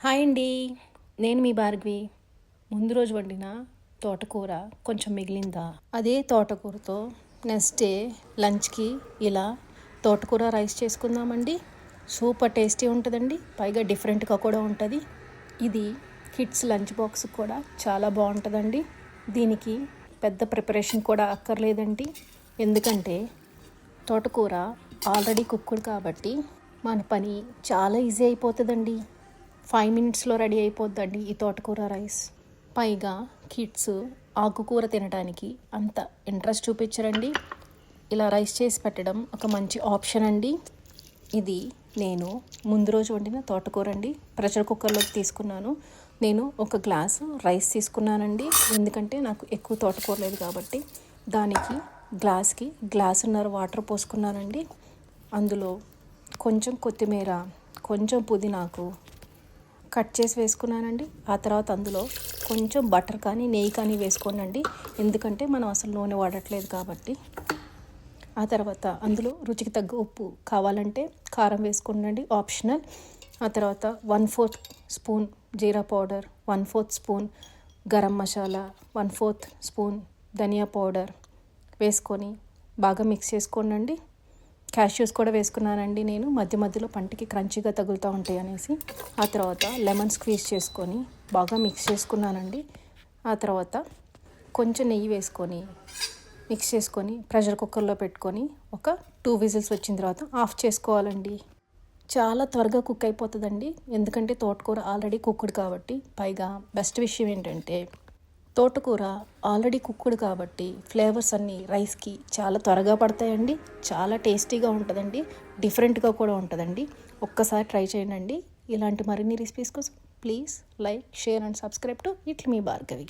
Hi అండి. నేను మీ భార్గవి. ముందు రోజు వండిన తోటకూర కొంచెం మిగిలిందా, అదే తోటకూరతో నెక్స్ట్ డే లంచ్కి ఇలా తోటకూర రైస్ చేసుకుందామండి. సూపర్ టేస్టీ ఉంటుందండి, పైగా డిఫరెంట్గా కూడా ఉంటుంది. ఇది కిడ్స్ లంచ్ బాక్స్ కూడా చాలా బాగుంటుందండి. దీనికి పెద్ద ప్రిపరేషన్ కూడా అక్కర్లేదండి, ఎందుకంటే తోటకూర ఆల్రెడీ కుక్కుడు కాబట్టి మన పని చాలా ఈజీ అయిపోతుందండి. 5 మినిట్స్లో రెడీ అయిపోద్దండి ఈ తోటకూర రైస్. పైగా కిడ్స్ ఆకుకూర తినడానికి అంత ఇంట్రెస్ట్ చూపించరండి. ఇలా రైస్ చేసి పెట్టడం ఒక మంచి ఆప్షన్ అండి. ఇది నేను ముందు రోజు వండిన తోటకూర అండి. ప్రెషర్ కుక్కర్లోకి తీసుకున్నాను. నేను ఒక గ్లాసు రైస్ తీసుకున్నానండి, ఎందుకంటే నాకు ఎక్కువ తోటకూర లేదు కాబట్టి. దానికి గ్లాస్కి గ్లాసున్నర వాటర్ పోసుకున్నానండి. అందులో కొంచెం కొత్తిమీర, కొంచెం పుదీనాకు కట్ చేసి వేసుకున్నానండి. ఆ తర్వాత అందులో కొంచెం బటర్ కానీ నెయ్యి కానీ వేసుకోనండి, ఎందుకంటే మనం అసలు నూనె వాడట్లేదు కాబట్టి. ఆ తర్వాత అందులో రుచికి తగ్గ ఉప్పు, కావాలంటే కారం వేసుకోనండి, ఆప్షనల్. ఆ తర్వాత 1/4 spoon jeera powder, 1/4 spoon garam masala, 1/4 spoon dhania powder వేసుకొని బాగా మిక్స్ చేసుకోనండి. క్యాష్యూస్ కూడా వేసుకున్నానండి నేను, మధ్య మధ్యలో పంటికి క్రంచీగా తగులుతూ ఉంటాయి అనేసి. ఆ తర్వాత లెమన్ స్క్వీజ్ చేసుకొని బాగా మిక్స్ చేసుకున్నానండి. ఆ తర్వాత కొంచెం నెయ్యి వేసుకొని మిక్స్ చేసుకొని ప్రెషర్ కుక్కర్లో పెట్టుకొని ఒక 2 విజిల్స్ వచ్చిన తర్వాత ఆఫ్ చేసుకోవాలండి. చాలా త్వరగా కుక్ అయిపోతుందండి, ఎందుకంటే తోటకూర ఆల్రెడీ కుక్కుడు కాబట్టి. పైగా బెస్ట్ విషయం ఏంటంటే తోటకూర ఆల్రెడీ కుక్కుడు కాబట్టి ఫ్లేవర్స్ అన్నీ రైస్కి చాలా త్వరగా పడతాయండి. చాలా టేస్టీగా ఉంటుందండి, డిఫరెంట్గా కూడా ఉంటుందండి. ఒక్కసారి ట్రై చేయండి. ఇలాంటి మరిన్ని రెసిపీస్ కోసం please like, share and subscribe to it's me Bhargavi.